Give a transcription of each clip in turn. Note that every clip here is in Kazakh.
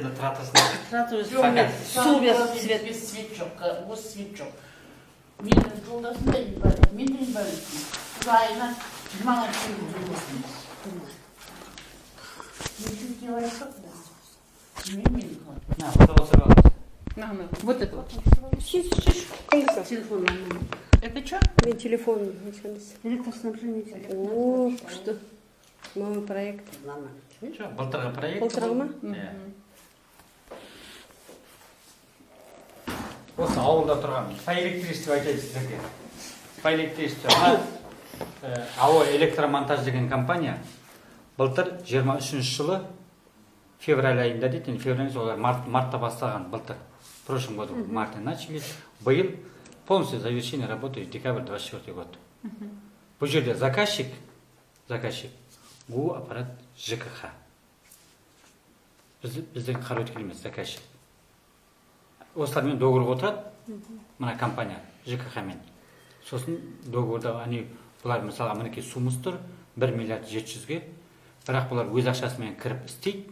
жерде тұратырсың. Су свет. Без свет жоқ, осы свет жоқ. Менің жолдасым да инвалид, мен де инвалидпін. Айына 20-ға теңге төлейсіңіз. Не делать, что На, фотосы. Вот это вот. Телефон. Это что? Мен телефон. Электроснабжение. О, что? Новый проект. Что, былтырғы проект? Былтырғы ма? Осы ауылда тұрған по электричеству айтайын сіздерге. По электричеству. АО электромонтаж деген компания былтыр 23 жылы февраль айында дейді, февраль олар мартта бастаған былтыр. В прошлом году в марте начали. Был полностью завершение работы в декабрь 24 год. Бұл жерде заказчик ГУ аппарат ЖКХ. Біздің қарауыткен емес заказчик. Осылармен договорға отырады, мына компания ЖКХ-мен. Сосын договорда бұлар мысалға мінекей сумыз тұр 1 миллиард 700-ге, бірақ бұлар өз ақшасымен кіріп істейді,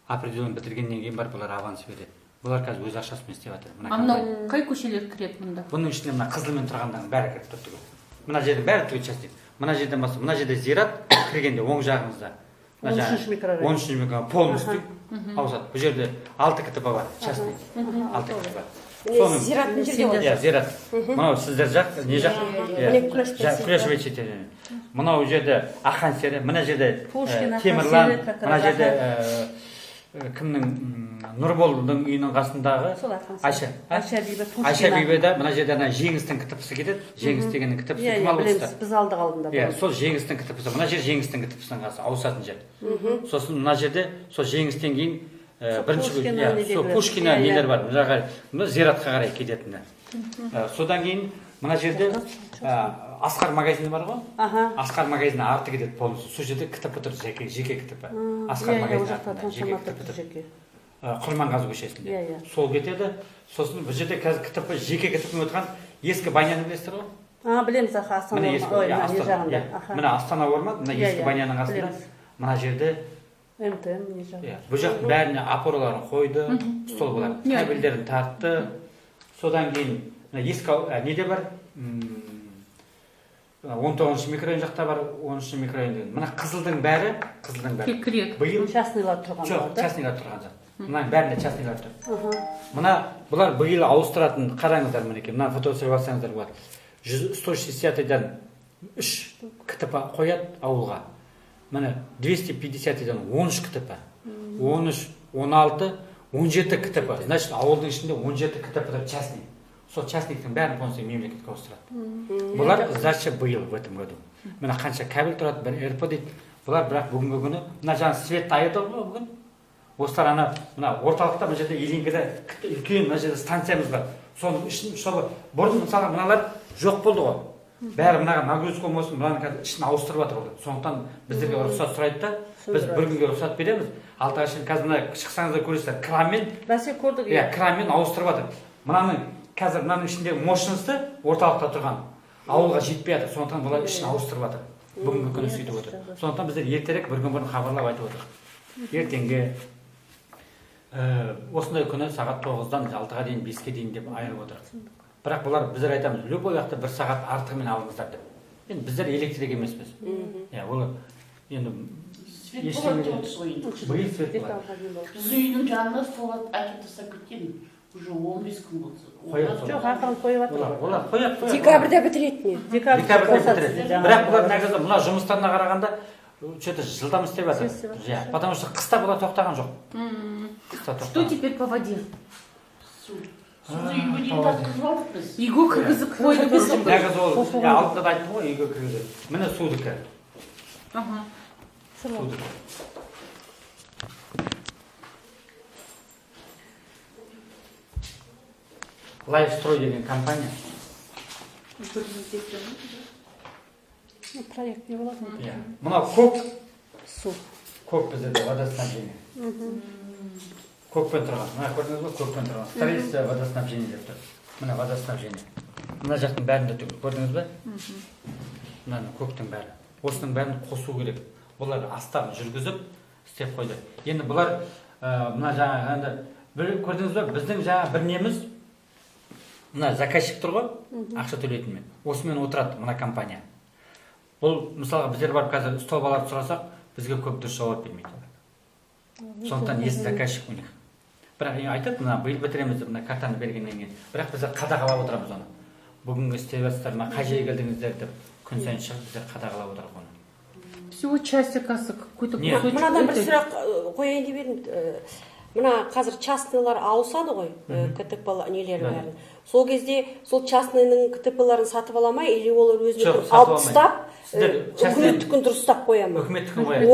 определен бітіргеннен кейін бар бұлар аванс береді. Бұлар қазір өз ақшасымен істеп жатыр. А мынау қай көшелер кіреді мұнда? Бұның ішінде мына қызылмен тұрғандардың бәрі кіріп тұр түгел. Мына жердің бәрі түгел частик. Мына жерден басып, мына жерде зират кіргенде оң жағыңызда. 13-ші микрорайон. 13-ші микрорайон полностью ауысады. Бұл жерде 6 КТП бар, частный. 6 КТП бар. Зираттың жерде ғой. Иә, зират. Мынау сіздер жақ, не жақ? Күреш шетелден. Мынау жерде Ақан сері, мына жерде Темірлан, мына жерде кімнің Нұрболдың үйінің қасындағы Айша Бибеда, мына жерде Жеңістің КТП-сы кетеді. Жеңіс дегеннің КТП-сы кім алып өтті? Біз алдық алдында. Иә, сол Жеңістің КТП-сы. Мына жер Жеңістің КТП-сының қасы, ауысатын жер. Сосын мына жерде сол Жеңістен кейін бірінші Пушкина нелер бар. Мына зиратқа қарай кететіні. Содан кейін мына жерде Асқар магазині бар ғой? Асқар магазині арты кетеді полностью. Сол жерде КТП тұр, жеке КТП. Асқар магазині артында жеке КТП тұр. Құрманғазы көшесінде. Сол кетеді. Сосын бұл жерде қазір КТП, жеке КТП өтқан ескі баняны білесіздер ғой? Білеміз, Астана. Мына Астана орман, мына ескі баняның қасында. Мына жерде бұл жақ бәріне опораларын қойды, стол болар. Кабельдерін тартты. Содан кейін неде бар? 19-ші микрорайон жақта бар, 13-ші микрорайон деген. Мына қызылдың бәрі Кірек. Частныйлар тұрған бар. Жоқ, частныйлар тұрған жоқ. Мына бәрінде частныйлар тұр. Мына бұлар биыл ауыстыратын, қараңыздар мінекей. Мына фотосы барсаңыздар болады. 160-дан 3 КТП қояды ауылға. Міне 250-дан 13 КТП. 13, 16, 17 КТП. Значит, ауылдың ішінде 17 КТП тұр частный. Сол частниктің бәрін полностью мемлекетке ауыстырады. Бұлар зачем биыл в этом году. Мына қанша кабель тұрады, бір РП дейді. Бұлар бірақ бүгінгі күні, мына жаңа свет айырды ғой бүгін. Осылар мына орталықта мына жерде Елеңгіде үлкен мына жерде станциямыз бар. Соның ішін бұрын мысалы мыналар жоқ болды ғой. Бәрі мынаға нагрузка болсын, мынаның қазір ішін ауыстырып жатыр олар. Сондықтан біздерге рұқсат сұрайды да, біз бір күнге рұқсат береміз. Алтыға шейін қазір мына шықсаңыздар көресіздер, кранмен, кранмен ауыстырып жатыр. Мынаның қазір мынаның ішіндегі мощности орталықта тұрған ауылға жетпей жатыр. Сондықтан бұлар ішін ауыстырып жатыр. Бүгінгі күні сөйтіп отыр. Сондықтан біздер ертерек бір күн бұрын хабарлап айтып отырмыз. Ертеңге осындай күні сағат 9-дан 6-ға дейін, 5-ке дейін деп айырып отырмыз. Бірақ бұлар біздер айтамыз, любой уақытта 1 сағат артығымен алыңыздар деп. Енді біздер электрик емеспіз. Ол енді свет болады биыл свет болады. Біз үйдің жанына сол әкеп тастап кеткен. Уже 15 күн болды. Жоқ, ақырын қойып жатыр. Олар қояды. Декабрьда бітіреді. Декабрьда бітіреді. Бірақ бұлар негізі мына жұмыстарына қарағанда что-то жылдам істеп жатыр. Потому что қыста бұлар тоқтаған жоқ. Что теперь по воде? Суды үйге дейін тартқызып алдық біз. Үйге кіргізіп қойды біз. Негізі ол алдында да айттым ғой, үйге кіргізіп. Міне судікі. Судікі. Лайфстрой деген компания. Проект не болады. Мынау көк. Су. Көк біздерде водоснабжение. Көкпен тұрған. Мына көрдіңіз бе? Көкпен тұрған. Строительство водоснабжение деп тұр. Мына водоснабжение. Мына жақтың бәрінде түгіл. Көрдіңіз бе? Мына көктің бәрі. Осының бәрін қосу керек. Бұлар астан жүргізіп істеп қойды. Енді бұлар мына жаңағы енді бір көрдіңіз ба, біздің жаңа бір неміз, мына заказчик тұр ғой, ақша төлейтінмен. Осымен отырады мына компания. Бұл мысалға біздер барып қазір столбаларды сұрасақ, бізге көп дұрыс жауап бермейді. Сондықтан есть заказчик у них. Бірақ айтады, мына биыл бітіреміз деп, мына картаны бергеннен кейін. Бірақ біз қадағалап отырамыз оны. Бүгінгі істеп жатсыздар ма, қай жерге келдіңіздер деп күн сайын шығып біздер қадағалап отырамыз оны. Всего часть, оказывается, какой-то Нет. кусочек. Мынадан бір этой. сұрақ қояйын деп едім. Мына қазір частныйлар ауысады ғой, КТП нелері бәрін. Сол кезде сол частныйның КТП-ларын сатып ала ма, или олар өзіне алып тастап, үкіметтікін дұрыстап қоя ма? Үкіметтікін қояды.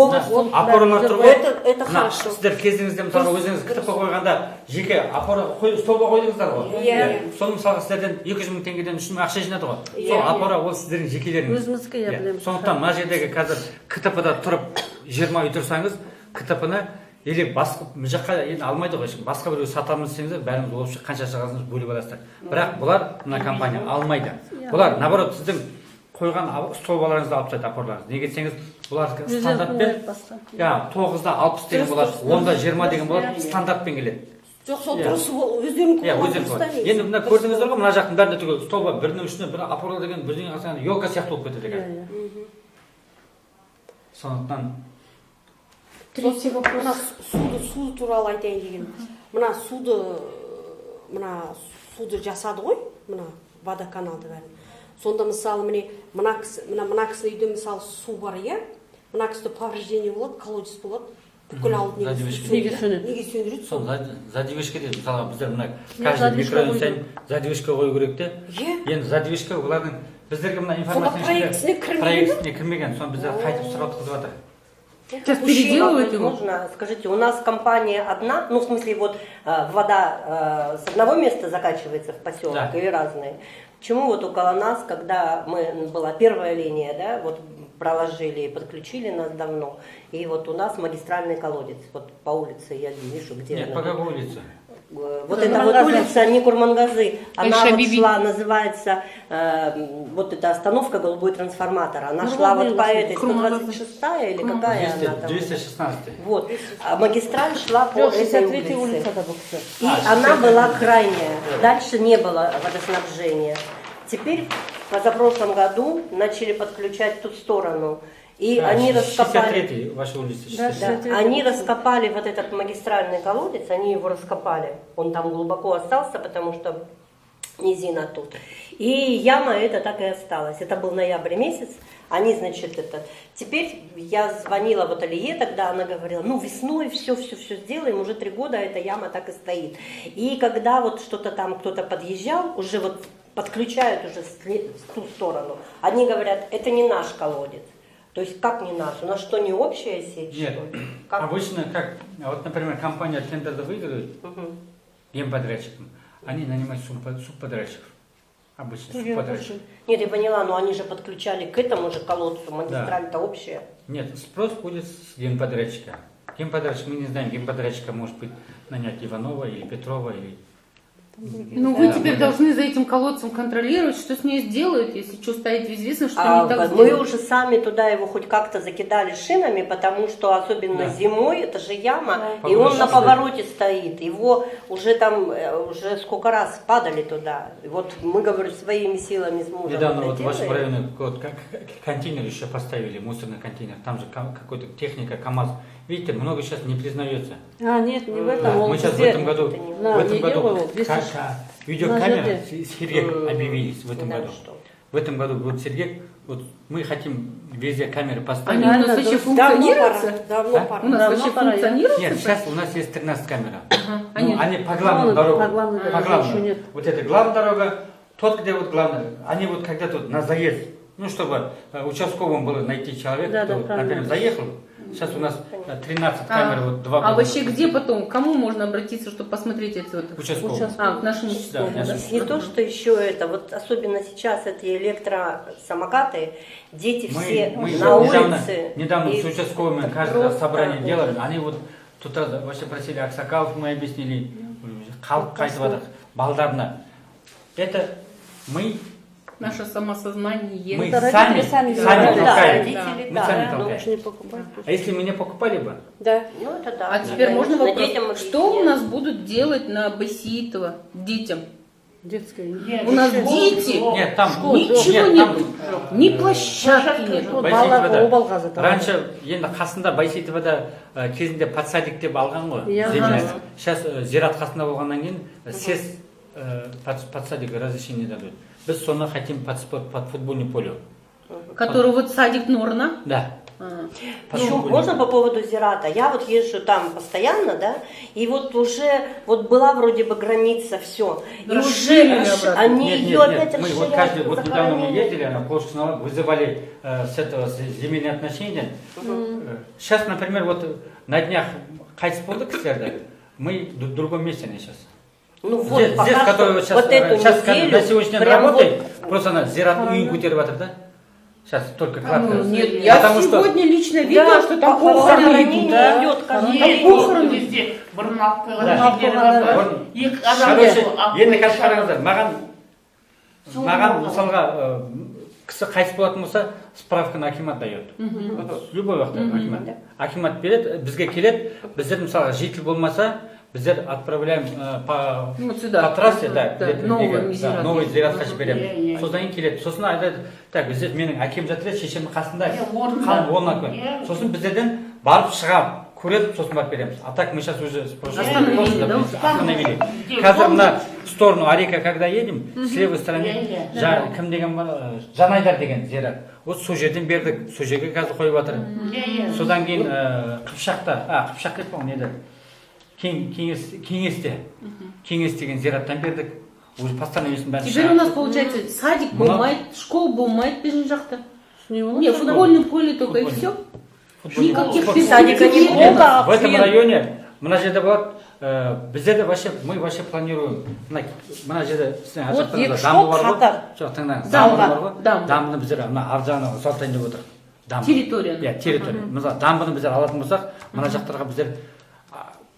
Опоралар тұр ғой. Это хорошо. Сіздер кезіңізде мысалға өзіңіз КТП қойғанда жеке опора столба қойдыңыздар ғой. Иә. Сол мысалға сіздерден 200 мың теңгеден 3 мың ақша жинады ғой. Сол опора ол сіздердің жекелеріңіз. Өзімізге, я білемін. Сондықтан мына жердегі қазір КТП-да тұрып 20 үй тұрсаңыз, КТП-ны или басқа жаққа енді алмайды ғой, басқа біреу сатамыз десеңіздер, бәріңіз осы қанша шығасыңыз бөліп аласыздар. Бірақ бұлар мына компания алмайды. Бұлар наоборот сіздің қойған столбаларыңызды алып тастайды, опорларыңызды. Неге десеңіз, бұлар стандартпен 9-да 60 деген болады, 10-да 20 деген болады, стандартпен келеді. Жоқ, сол дұрыс өздерінің қойған. Енді мына көрдіңіздер ғой, мына жақтың бәрінде түгел столба бірінің үстіне бір опора деген бірдеңе қасаңыз елка сияқты болып кетеді екен. Сондықтан мына суды туралы айтайын деген. Мына суды жасады ғой, мына водоканалды бәрін. Сонда мысалы мына кісінің үйде мысалы су бар, иә? Мына кісіде повреждение болады, колодец болады. Бүкіл ауылды неге сөндіреді? сол задвижка дейді. Мысалы біздер мына каждый микрорайон сайын задвижка қою керек те. Енді задвижка олардың біздерге мына информация проектісіне кірмеген, соны біздер қайтып сұрап өткізіп жатыр. Сейчас переделывают его. Можно, скажите, у нас компания одна, ну в смысле вот вода с одного места закачивается в поселок, да, или разные? Почему вот около нас, когда была первая линия, да, вот проложили и подключили нас давно, и вот у нас магистральный колодец, вот по улице я вижу, где... Нет, по какой улице? Вот эта вот улица, не Курмангазы, она вот шла, называется, вот эта остановка голубой трансформатор, она шла вот по этой 126-я или какая она там? 216. Вот, а магистраль шла по этой улице. И она была крайняя, дальше не было водоснабжения. Теперь в позапрошлом году начали подключать в ту сторону. И они раскопали, они раскопали вот этот магистральный колодец, они его раскопали, он там глубоко остался, потому что низина тут. И яма эта так и осталась. Это был ноябрь месяц. Они, значит, Теперь я звонила вот Алие тогда, она говорила, ну весной все сделаем, уже 3 года эта яма так и стоит. И когда вот что-то там кто-то подъезжал, уже вот подключают уже в ту сторону, они говорят, это не наш колодец. То есть как не наш? У нас что, не общая сеть? Нет. Обычно как, вот, например, компания тендеры выигрывает генподрядчикам, они нанимают субподрядчиков. Обычно субподрядчиков. Нет, я поняла, но они же подключали к этому же колодцу, магистраль-то общая. Нет, спрос будет с генподрядчика. Генподрядчик, мы не знаем, генподрядчика может быть нанять Иванова или Петрова или... Ну вы теперь должны за этим колодцем контролировать, что с ней сделают, если что ставить в известность, что они так мы сделают. уже сами туда его хоть как-то закидали шинами, потому что особенно зимой, это же яма, и он на повороте стоит. Его уже там, уже сколько раз падали туда. И вот мы, говорю, своими силами с мужем. Недавно вот в вашем районе контейнер еще поставили, мусорный контейнер, там же какой-то техника, КамАЗ. Видите, много сейчас не признается. Нет, не в этом. Мы сейчас в этом году видеокамера Сергей объявились в этом году. В этом году будет Сергей, вот мы хотим везде камеры поставить. Они у нас вообще функционируются? Давно пора. У нас вообще функционируются? Нет, сейчас у нас есть 13 камер. Они по главной дороге. По главной. Вот это главная дорога, тот, где вот главная. Они вот когда-то на заезд, ну чтобы участковым было найти человека, кто, например, заехал. Сейчас у нас 13 камер, вот 2 года. А вообще где потом? К кому можно обратиться, чтобы посмотреть эти вот? Участковым. К нашему участковому, да? Не то, что еще это, вот особенно сейчас эти электросамокаты, дети все на улице. Недавно с участковыми каждое раз собрание делали, они вот тут вообще просили Аксакалов, мы объяснили, халық қайтып балдарына. Это мы Наше самосознание. Мы Это сами родители сами толкаем. да, родители, Мы да. сами Но толкаем. лучше не покупать. А если мы не покупали бы, Да. Ну, это да. А теперь Да, можно конечно, детям вопрос, что у объяснять. нас будут делать на Бесиитово детям? Детская. Нет, У нас еще дети. школа. нет, там Ничего нет, нет, там, ни площадки нет. Байсеитовада обалға заты. раньше енді қасында Байсеитовада кезінде подсадик деп алған ғой Иә. земля. Сейчас зират қасында болғаннан кейін сес подсадик разрешение дают. Біз соны хотим под футбольное поле. Который вот садик Норна. Да. Под Еще футбольное можно поле. по поводу Зирата? Я вот езжу там постоянно, да, и вот уже вот была вроде бы граница, все. И Расширили уже обратно. они Нет, ее нет, опять нет. Мы вот расширяют, каждый, вот недавно мы захоронили. ездили, на Полшкиного вызывали с этого с земельные отношения. Сейчас, например, вот на днях қайтыс болды кісілерді, мы в другом месте они сейчас. Ну вот, Здесь, пока который что вот сейчас, вот эту сейчас неделю на сегодняшний день прям работает, вот просто она зират үйін көтеріп жатыр, да? Сейчас только кратко. Нет, я Потому что- сегодня лично видела, Да, что там похоронение похороны идут. Да. идет каждый Нет, день. похороны. везде бұрын Да. екі адам Короче, алып енді қойса, қазір қараңыздар, маған Соңғы мысалға кісі қайтыс болатын болса, справканы акимат дает. Любой уақытта акимат. Акимат береді, бізге келеді, біздер мысалға житель болмаса, біздер отправляем Ну, сюда. по трассе, да, Да, где-то новый неге, зират. да, новый зиратқа Иә, жібереміз. иә. Содан кейін келеді. Сосын айтады, так, біздер менің әкем жатыр еді, шешемнің қасында, орнында. қан болмақ Иә. көн. Сосын біздерден барып шығамын, көреді, сосын барып береміз. А так мы сейчас уже Остановили, да, уже? остановили. Где Қазір помните? мына в сторону Арека, когда едем, с левой стороны, кім деген бар, Жанайдар деген зират. Вот сол жерден бердік, сол жерге қазір қойып жатыр. Содан кейін Қыпшақта, Қыпшақ деп пе неде? Кеңес деген зираттан бердік. Уже постановлениесін бәрін Теперь у нас получается садик Ну, болмайды, школа болмайды біздің жақта. Не Нет, футбольное поле только и все. Никаких Садика не перспектив нет. было. В этом районе мына жерде болады, біздерде вообще, мы вообще планируем, мына жерде сіздің Вот ажақтарыңызда екі дамбы школ бар ғой, қатар. жоқ тыңдаңыз, Дамба, дамбы бар ғой, дамба. дамбыны біздер мына арғы жағына ұзалтайын деп отыр. Дамбы. Территорияны. Иә, территория. Мысалы, дамбыны біздер алатын болсақ, мына жақтарға біздер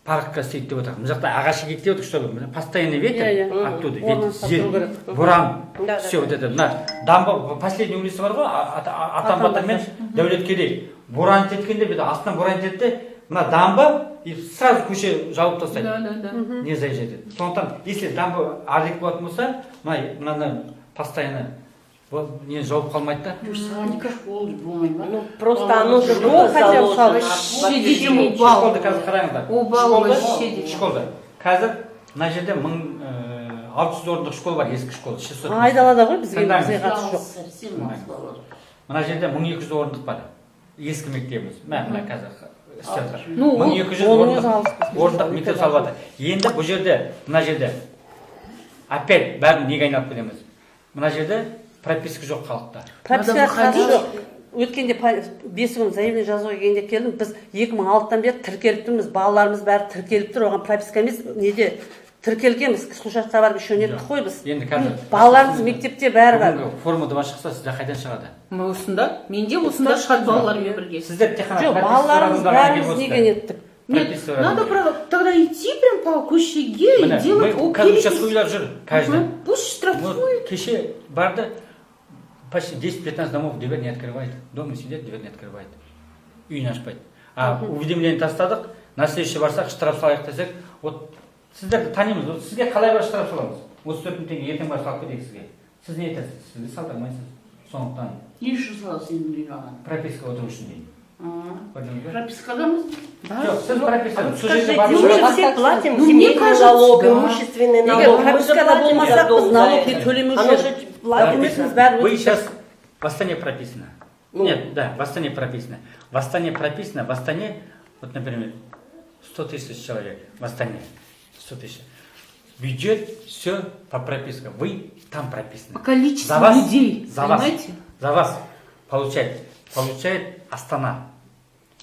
паркқа істейік деп отырмыз. Мына жақта ағаш егейік деп отырық, чтобы постоянный ветер Иә, иә. оттуда, Орнын ветер, сақтау керек. буран, Да, все да, вот это. Мына дамба, последний улица бар ғой, Атам Батыр мен Дәулеткерей. Буран теткенде беді, астынан буран тетті, мына дамба и сразу көше жауып тастайды. Да, да, да. Не заезжает. Сондықтан, если дамба арық болатын болса, мынаны постоянно не жауып қалмайды да. садик, школа болмай ма? Ну, просто оно же Ну, было хотя бы заложено. вообще в детям отличие. упало. Школды қазір қараңыздар. Обал Школда- вообще дейді. Школда. Қазір мына жерде 1600 орындық школ бар, ескі школ, 600. Айдалада ғой бізге Тыңдаңыз. бізге қатысы жоқ. Совсем мас балалар. Мына жерде 1200 орындық бар. Ескі мектебіміз. Мына қазір істеп жатыр. Ну, 1200 оны орындық алыс. орындық мектеп салып жатыр. Енді бұл жерде, мына жерде опять бәрін неге айналып келеміз. Мына жерде прописка жоқ халықта. Пропискаға Надо қатысы выходить. жоқ. Өткенде 5 күн заявление жазуға келгенде келдім. Біз 2006-тан бері тіркеліп тұрмыз. Балаларымыз бәрі тіркеліп тұр. Оған прописка емес, неде тіркелгенбіз. Слушатқа барып еще неттік қой біз. Енді қазір Балаларымыз мектепте бәрі бар. бүгінгі формада шықса, сізде қайдан шығады? Осында, менде осында шығады балалармен бірге. Сіздер тек қана Жоқ, прописка балаларымыз сұрағандар ғана бәріміз келіп неге отырсыздар. неттік. Нет, Прописка надо сұрағандар. тогда идти прям по кущеге и Міне, делать мы қазір перепись. участковыйлар жүр, каждый. Ага, Пусть штрафуют. Вот кеше барды, почти 10-15 домов дверь не открывает. Дома сидят, дверь не открывает. Үйін ашпайды. А уведомление тастадық, на следующий барсақ штраф салайық десек, вот сіздерді танимыз, вот сізге қалай бар штраф саламыз? 34 мың теңге ертең барып салып кетейік сізге. Сіз не айтасыз? Сізге салдырмайсыз. Сондықтан Не үшін саласың жинаған? прописка отыру үшін дейін. Көрдіңіз бе? Пропискадамыз? Жоқ, сіз прописка. Сол Скажите, жерде барып мы же шығасыз. все платим Ну, мне земельный кажется, налог, да. имущественный Егер налог. Мы же пропискада платим болмасақ, за біз дом, за налог это. не төлемеуші Оно едік. же платим. Пропискамыз бәрі Вы өтіп сейчас в Астане прописано. Ну. Нет, да, в Астане прописано. В Астане прописано, в Астане, вот, например, 100 тысяч человек в Астане. 100 тысяч. Бюджет, все по прописке. Вы там прописаны. По количеству За вас, людей, за вас, понимаете? за вас получает Астана.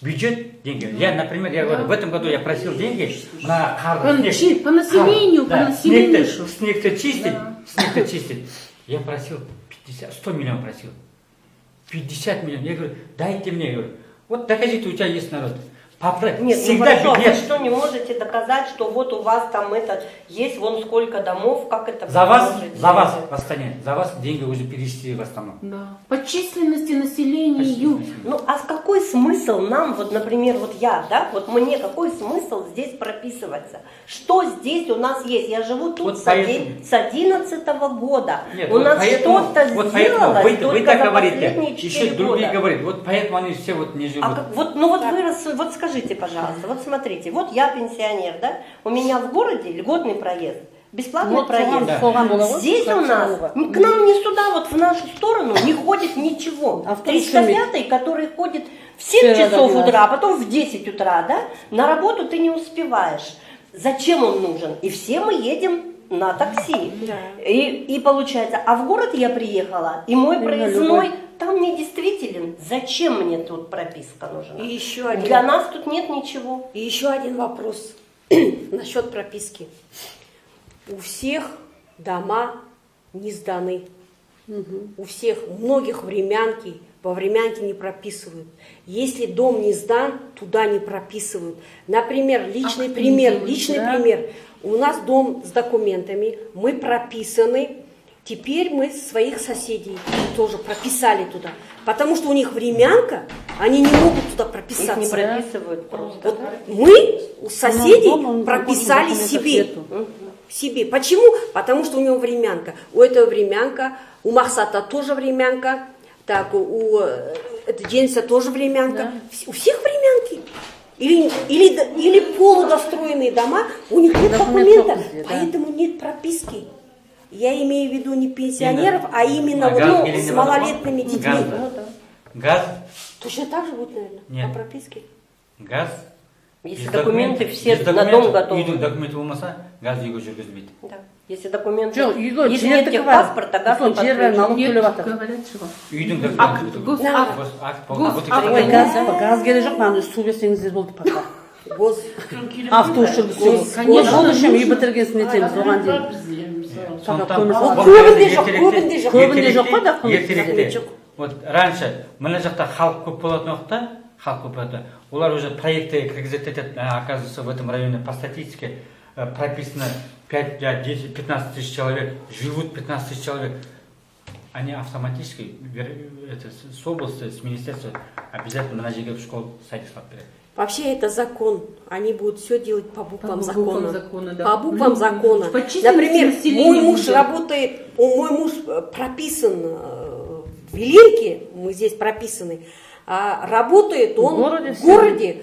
Бюджет, деньги. Я, например, я говорю, в этом году я просил деньги на снег. По населению, Да, по населению. снег-то чистить, снег-то чистить. Я просил 100 миллионов просил. 50 миллионов. Я говорю, дайте мне, я говорю, вот докажите, у тебя есть народ. Поправь. Нет, ну Всегда хорошо, вы нет. что не можете доказать, что вот у вас там это есть, вон сколько домов, как это За вы вас, можете? за вас в Астане, за вас деньги уже перечислили в основном. Да. По численности населения Почти. Юги. Ну, а какой смысл нам, вот, например, вот я, да, вот мне какой смысл здесь прописываться? Что здесь у нас есть? Я живу тут Вот с поэтому- с 11-го года. Нет, у вот нас поэтому- что-то вот поэтому сделалось вы только так за говорите, последние еще 4 другие года. говорят, вот поэтому они все вот не живут. А как, вот, ну вот вот скажите, пожалуйста, вот смотрите, вот я пенсионер, да, у меня в городе льготный проезд, бесплатный Вот проезд. Здесь у нас, к нам не сюда, вот в нашу сторону не ходит ничего. А в том 305-й, который ходит в 7 Вчера часов добилась. утра, а потом в 10 утра, да, на работу ты не успеваешь. Зачем он нужен? И все мы едем на такси. И получается, а в город я приехала, и мой проездной там не действителен. Зачем мне тут прописка нужна? И еще один, Для нас тут нет ничего. и еще один вопрос насчет прописки. У всех дома не сданы. У всех, у многих времянки, по времянке не прописывают. Если дом не сдан, туда не прописывают. Например, личный пример. У нас дом с документами, мы прописаны. Теперь мы своих соседей тоже прописали туда. Потому что у них времянка, они не могут туда Их прописаться. не прописывают просто. Вот мы у соседей прописали себе. Почему? Потому что у него времянка. У этого времянка, у Махсата тоже времянка, так, у Дениса тоже времянка. У всех времянки. Или полудостроенные дома, у них нет документов, поэтому нет прописки. Я имею в виду не пенсионеров, а именно вот, газ или с не малолетними газ, детьми. да. Газ, Точно так же будет, наверное, Нет. по прописке. газ. Если без документы документов- все без на документов, дом готовы. үйдің документі болмаса, газ үйге жүргізбейді. Да. Если документы, Жоқ, үйге если жер нет тікі бар. техпаспорта, газ не Сол жер подключен. налог төлеп жатыр. Говорят, что Үйдің акт, документі. госакт. Акт Гос- болды. акт. Ой, газ керек жоқ, маған су берсеңіздер болды пока. Автобус жүргізсеңіз. Конечно. Ол үшін үй бітіргенсін етеміз оған дейін. Көбінде жоқ, көбінде жоқ. Көбінде жоқ қой, да, ертеректе. Вот раньше мына жақта халық көп болатын уақытта, халық көп болатын, олар уже проекты кіргізетін етеді. Оказывается, в этом районе по статистике прописано 5, 10, 15 тысяч человек, живут 15 тысяч человек. Они автоматически с области, с министерства обязательно на жерге в школу садик слап береді. Вообще это закон. Они будут все делать по буквам закона. Да. По буквам закона. По численности Например, населения мой муж людей. работает, мой муж прописан в Виленке, мы здесь прописаны, а работает он в городе.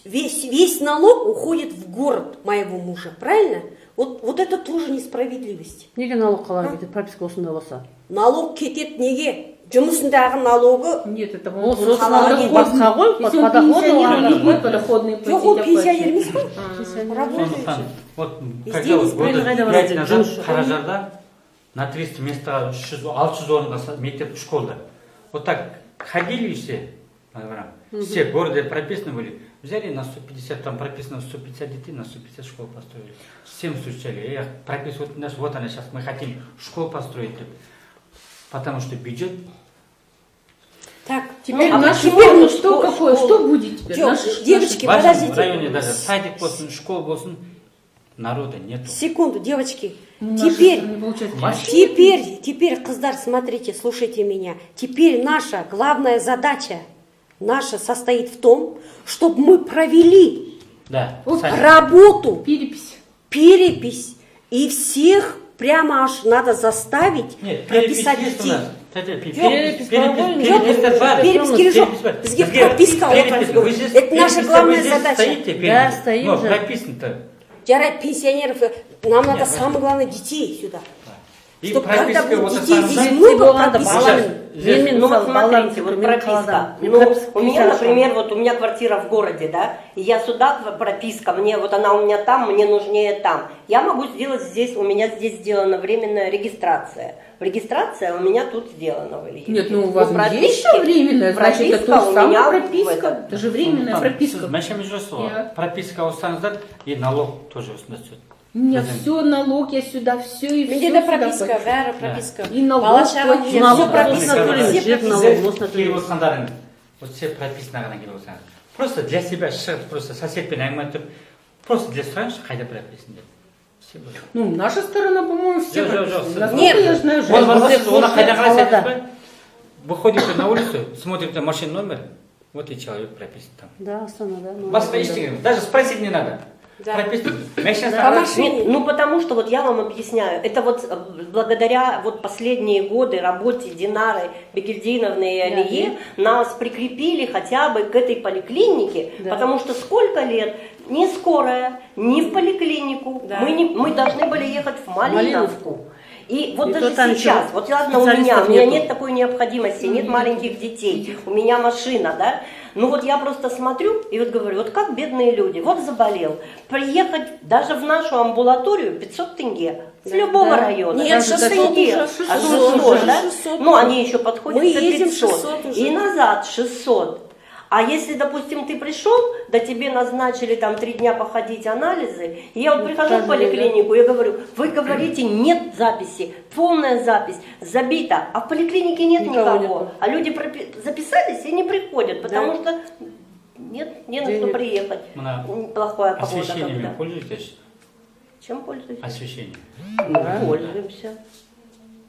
Весь налог уходит в город моего мужа, правильно? Вот это тоже несправедливость. Неге налог қалар кетеді, прописка осындай болса? Налог кетет неге? Жұмысындағы налогы. Нет, это Ол вопрос. сосын налог басқа ғой, Если он пенсионер, он не будет подоходные Жоқ, ол платить. пенсионер емес қой. Сондықтан, Работающий. вот, Везде когда вот несправедливо. года Қайда 5 барады? назад Жұмысшы. Қаражарда на 300 местаға 600 орынға мектеп школда. Вот так ходили все, все города прописаны были. Взяли на 150, там прописано 150 детей, на 150 школ построили. Всем стучали, прописывают, вот она сейчас, мы хотим школу построить. Потому что бюджет. Так, Теперь ну, наш теперь школу, ну, что какое, что будет теперь? Чё, девочки, В вашем подождите. районе даже садик болсын, школа болсын, народа нету. Секунду, девочки. Ну, нашей Теперь, стране, получается, теперь, Қыздар, смотрите, слушайте меня. Теперь наша главная задача наша состоит в том, чтобы мы провели Да, Вот садик. работу, перепись. и всех прямо аж надо заставить Нет, прописать перепись есть у детей. нас. Перепись Перепись бар. Переписки жоқ. Бізге прописка Вы здесь- это наша переписка, главная вы здесь задача. стоите, Да, перепись. стоим Но же. прописано-то. Жарать пенсионеров, нам надо Нет, самое главное детей сюда. И Чтоб когда прописка будет вот детей основная. здесь много болғанда прописано. баламен Ну вот смотрите, вот прописка. Ну, у меня, например, вот у меня квартира в городе, да, и я сюда прописка, мне вот она у меня там, мне нужнее там. Я могу сделать здесь, у меня здесь сделана временная регистрация. Регистрация у меня тут сделана. Нет, ну у вас прописки- есть еще временная, значит, это прописка то у же самое меня в прописка. этом. Это же временная прописка. Мәшеміз жасыл. Я- Прописка алсаңыздар и налог тоже осында түседі. У меня Біздің- все, налог, я сюда, все и все. Менде де прописка, бәрі прописка. И налог Бала шаға платить. все Налог прописано, прописка. все жер прописано. налог осында келіп төлейміз. отқандарыңыз вот все прописанағына келіп отсаңыз Просто для себя шығып, просто соседпен әңгіме айтып, просто для сұраңызшы, қайда прописан деп. Все болады. Ну, наша сторона, по-моему, все Жоқ, прописаны. жоқ, Насколько я знаю, Вот, жаль. оны қайда қарайсыз айтасыз ба? Выходите на улицу, смотрите машин номер, вот и человек прописан там. Да, Астана, да. Ну, Басқа да. ештеңе, даже спросить не надо. Да. Прописан. Машина По стоит. машине. Нет, ну потому что вот я вам объясняю, это вот благодаря вот последние годы работе Динары Бегельдиновны и Алие нас прикрепили хотя бы к этой поликлинике, потому что сколько лет ни скорая, ни в поликлинику, Да. мы должны были ехать в Малиновку. И вот И даже то там сейчас, еще вот ладно, у меня специалистов нету. нет такой необходимости, нет маленьких детей, у меня машина, да, ну вот я просто смотрю и вот говорю, вот как бедные люди, вот заболел, приехать даже в нашу амбулаторию 500 тенге, с любого района. Нет, даже 600 тенге, уже, а 600 600, да? 600. Ну они еще подходят Мы за едем 500, 600 уже. и назад 600. А если, допустим, ты пришел, да тебе назначили там 3 дня походить анализы, и я вот прихожу в поликлинику, я говорю, вы говорите, нет записи, полная запись, забита, а в поликлинике нет Никого никого. нету. А люди записались и не приходят, потому что не на что приехать. Плохая погода Освещением когда. пользуетесь? Чем пользуетесь? Освещением. Пользуемся.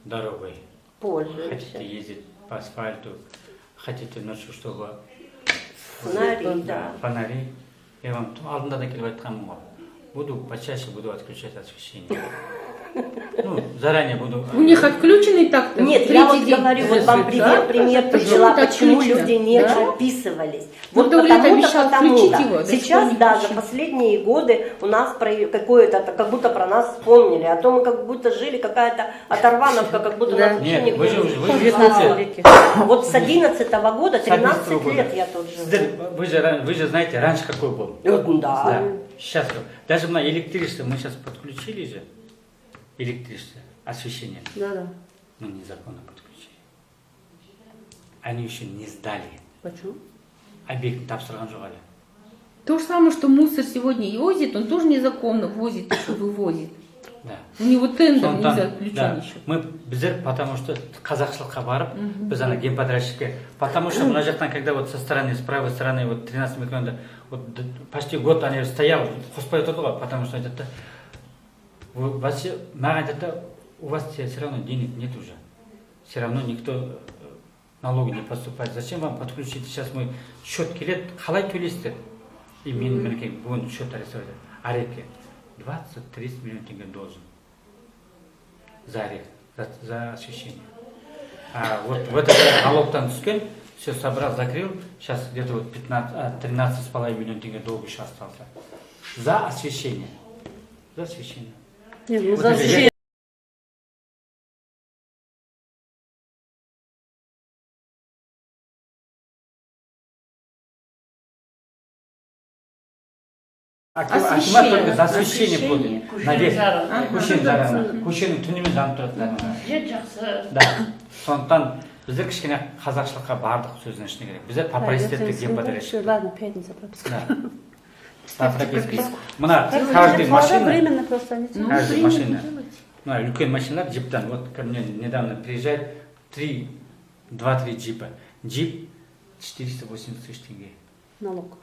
Дорогой. Пользуемся. Хотите ездить по асфальту, хотите ночью, чтобы Фонари, да. фонари. Я вам алдында да келіп айтқанмын ғой. Буду почаще буду отключать освещение. Ну, заранее буду. У них отключенный так-то. Нет, третий я вот день. говорю, вот вам Да? пример Почему привела, это почему отключено? люди не Да? прописывались. Вот Вот Давлет потому-то, обещал включить его, до сих Сейчас, пор не да, за включил. последние годы у нас какое-то, как будто про нас вспомнили, а то мы как будто жили, какая-то оторвановка, как будто нас вообще Нет, никто вы же не уже, вы знал. же 19 веке. Вот с 11-го года, 13 года. лет я тут живу. Вы же знаете, раньше какой был. Да. Сейчас даже на электричество мы сейчас подключили же. Электричество, освещение. Да. Но незаконно подключили. Они еще не сдали. Почему? Объект тапсырған жоқ әлі. То же самое, что мусор сегодня и возит, он тоже незаконно возит, еще вывозит. Да. У него тендер не Сондықтан, заключен да, еще. мы біздер, потому что қазақшылыққа барып, біз ана гемподрядчикке, потому что мына жақтан, когда вот со стороны, с правой стороны, вот 13 микронда, вот почти год они стоял, қоспай отырды ғой, потому что айтады, вообще, маған айтады, у вас все равно денег нет уже, все равно никто налоги не поступает, зачем вам подключить, сейчас мы счет келеді, қалай төлейсіздер? И мен мінекей бүгін счет арестовать, арекке 20-30 миллион тенге должен. За арест, за освещение. А вот в это налогтан түскен, все собрал, закрыл, сейчас где-то вот 13,5 миллион тенге долг еще остался. За освещение. За освещение. Нет, ну Вот за это освещение. Акимат только за освещение платит. На весь. Көшенің Көшенің көшенің түнімен жанып тұрады. Жер жақсы. Да. Сондықтан біздер кішкене қазақшылыққа бардық сөздің ішіне керек. Біздер по паритетке гемподрядчик. Ладно, пятница прописка. Да. По прописке. Мына каждый машина, Временно просто не Ну, каждый временно машина. делайте. Ну, үлкен машиналар джиптан. Вот ко мне недавно приезжает 2-3 джипа. Джип 480 тысяч тенге. Налог.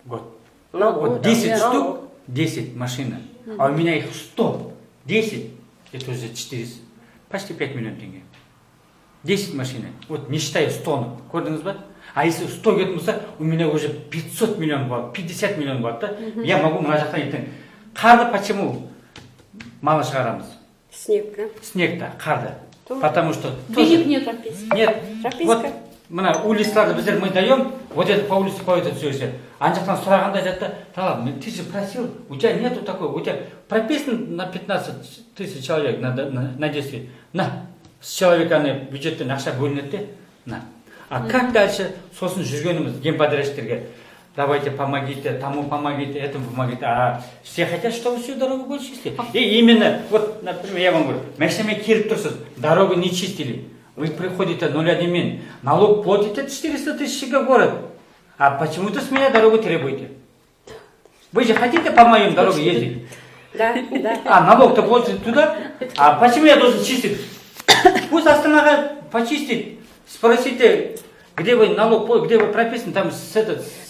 Год. Налог, Вот 10 да, штук, налог. 10 машин. А у меня их 100. 10, это уже 400, почти 5 миллионов тенге. 10 машин. Вот не считая 100. Көрдіңіз ба? А если 100 кеткен болса, у меня уже 500 миллион болады, 50 миллион болады да. Я могу мына жақтан ертең. Қарды почему мало шығарамыз? Снег, да? Снег-то, қарды. Потому что Денег нет. нет. Прописка. Вот мына улицаларды біздер мы даем, вот это по улице поет все еще. Ана жақтан сұрағанда айтады, талап, ты же просил, у тебя нету такого, у тебя прописан на 15 тысяч человек на 10. На, с человека бюджеттен ақша бөлінеді де, на. А как дальше сосын жүргеніміз гемподрядчиктерге, давайте помогите, тому помогите, этому помогите. А все хотят, чтобы всю дорогу было чистить. И именно, вот, например, я вам говорю, машинамен келіп тұрсыз, дорогу не чистили. Вы приходите 0,1, налог платите 400 тысяч в город. А почему-то с меня дорогу требуете. Вы же хотите по моим дорогам ездить? Да, да. А налог-то платите туда? А почему я должен чистить? Пусть Астанаға почистить. Спросите Где вы налог, где вы прописаны, там с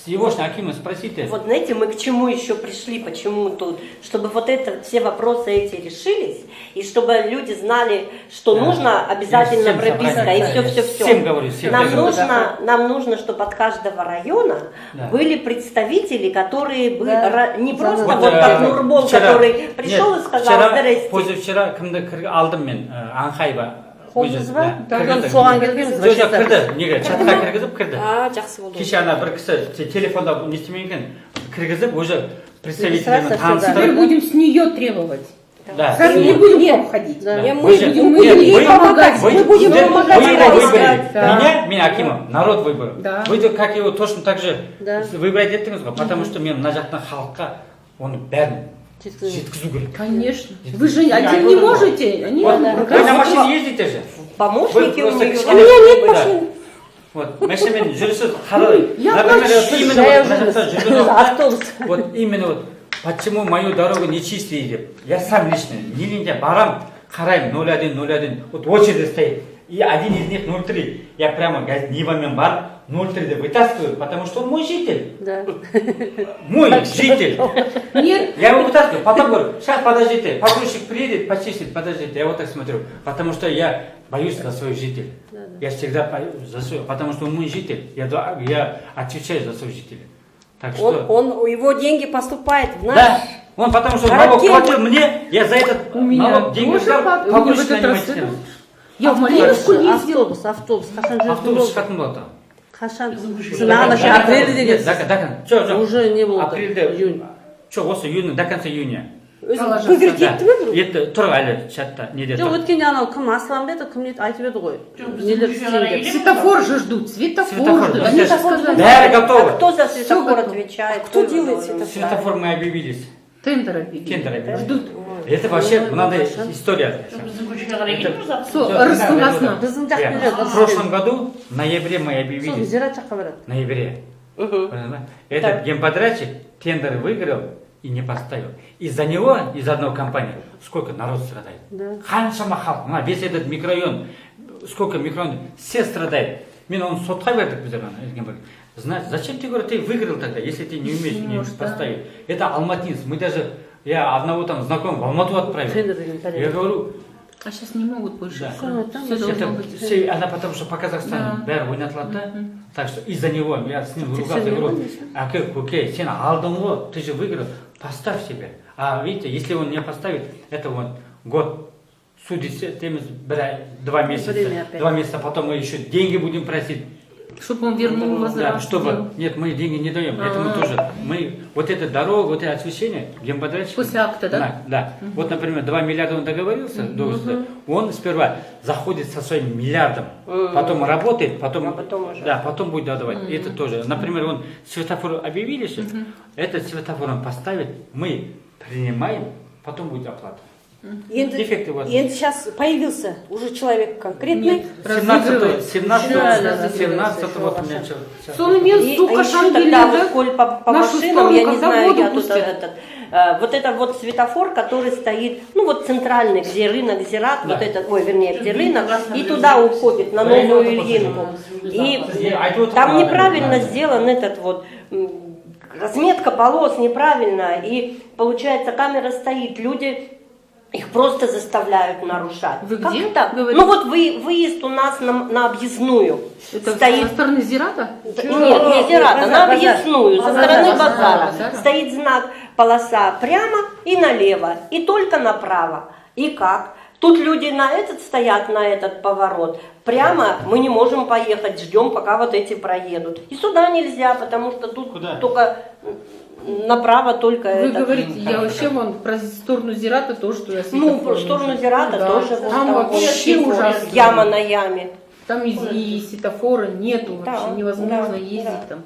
егошным акимом спросите. Вот знаете, мы к чему еще пришли, почему тут, чтобы вот это, все вопросы эти решились, и чтобы люди знали, что нужно обязательно Всем прописка, собрать, и да. все. Всем говорю, всем говорю. Нам нужно, чтобы от каждого района были представители, которые бы не просто вот как Нурбол, который пришел и сказал, здрасте. Позавчера кімді алдым мен Анхайба. Қолсыз ба? Кірді. Соған келгенбіз. Жоқ, кірді. Неге? Чатқа кіргізіп кірді. жақсы болды. Кеше ана бір кісі телефонда не істемеген екен, кіргізіп уже представителями Теперь таныстырып. будем с нее требовать. Да. Сами не будем обходить. Мы будем ей помогать. Вы Мы будем вы помогать ей его искать. выбрали. Да. Меня Акимов, народ выбрал. Да. Вы как его точно так же Да. выбрать еттіңіз ғой, потому что мен мына жақтан халыққа оны бәрін жеткізу керек. Конечно. Вы же один не можете. Они Вот, вы на машине ездите же. Помощники Вы у просто нее. кішкене- У меня нет Да. машины. Вот, машинамен жүрісі қалай. Я Например, плачу. вот именно Жаяу вот мына жақта жүрміз. жүрген уақытта, Автобус. вот именно вот почему мою дорогу не чистили деп. Я сам лично, нелінде барам, қараймын 0101, вот очередь стоит. И один из них 03. Я прямо Нивамен бар, 03 деп вытаскиваю, потому что он мой житель. Да. Мой житель. Нет. Я его вытаскиваю, потом говорю, сейчас подождите, погрузчик приедет, почистит, подождите. Я вот так смотрю, потому что я боюсь за свой житель. Я всегда боюсь за свой, потому что он мой житель. Я отвечаю за свой житель. Так что... Его деньги поступают в наш... Да, он потому что налог платил мне, я за этот У меня налог деньги тоже взял, у меня в погрузчик этот раз нанимать. Я в Малиновку ездил. Автобус. Қашан жүретін Автобус болды? шығатын болды. Қашан? Маған вообще апрельде деген. Жоқ, Уже не болды. апрельде, Июнь. жоқ, осы июньнің до конца июня. Выиграть Да. етті ме бір? Етті тұр әлі чатта, неде Жоқ, тұр. өткенде анау кім Асланбек кім еді айтып еді ғой. Нелер істейін деп. Светофор же ждут. Светофор Светофор, ждут. да, Они сейчас. же сказали. Бәрі готовы. Кто за светофор готово. отвечает? Кто его делает должен? светофор? Светофор мы объявились. Тендер объявили. Тендер объявили. Ждут. Это вообще мынадай история. Біздің көшеге қарай келіп жатыр. Со, Рысқұласына. Біздің жақ береді. В прошлом году, в ноябре мы Сол объявили. зират жаққа барады. В ноябре. Понимаете? Этот генподрядчик тендер выиграл и не поставил. Из-за него, из одной компании, сколько народ страдает. Да. Қаншама халық, весь этот микрорайон, сколько микрорайон, все страдают. Мен оны сотқа бердік біздер ана. Знаешь, зачем ты, говорю, ты выиграл тогда, если ты не умеешь не поставить? Это алматинец. Мы даже, я одного там знакомого в Алмату отправил. Тендер деген Я порядок. говорю, А сейчас не могут больше. да. Все должно Это быть. все, она потому что по Казахстану Да. бәрі ойнатылады да. Так что из-за него я с ним Ты ругался, всё говорю, нормально, Көке, сен алдың ғой, ты же выиграл, поставь себе. А видите, если он не поставит, это вот год судить, 2 месяца, Время опять. 2 месяца, потом мы еще деньги будем просить. Чтобы он вернул Да, возврат. чтобы, нет, мы деньги не даем, это мы тоже, мы, вот эта дорога, вот это освещение, генподрядчик. После акта, да? Да. Вот, например, 2 миллиарда он договорился, он сперва заходит со своим миллиардом, потом работает, потом, потом уже. да, потом будет давать. И это тоже. Например, он светофор объявили, что этот светофор он поставит, мы принимаем, потом будет оплата. Дефекты вот. И сейчас появился уже человек конкретный. Нет. 17 вот у меня сейчас. Сон имел, И сука, еще тогда, вот, шангелеза. коль по нашу машинам, я сторону, не когда знаю, воду я тут пустят. вот это вот светофор, который стоит, ну вот центральный, где рынок Зират, Да. вот этот, ой, вернее, где рынок, Красный и рынок. туда уходит, на Да, я Новую вот Ильинку. И А это вот там правильно, неправильно правильно. сделан этот вот разметка полос неправильно, и получается камера стоит, люди их просто заставляют нарушать. Вы Как где так? говорите? Ну вот выезд у нас на объездную Это стоит. со стороны Зирата? Нет, не Зирата, на объездную, со стороны базара. Базара. Стоит знак полоса прямо и налево, и только направо. И как? Тут люди на этот стоят, на этот поворот. Прямо мы не можем поехать, ждем, пока вот эти проедут. И сюда нельзя, потому что тут Куда? только направо только Вы это. говорите, я вообще вон про сторону Зирата тоже, что я Ну, светофор в сторону нужен. Зирата Да. тоже вот Там вообще вот ужасно. яма на яме. Там и светофора нету Да, вообще, невозможно да, ездить да. там.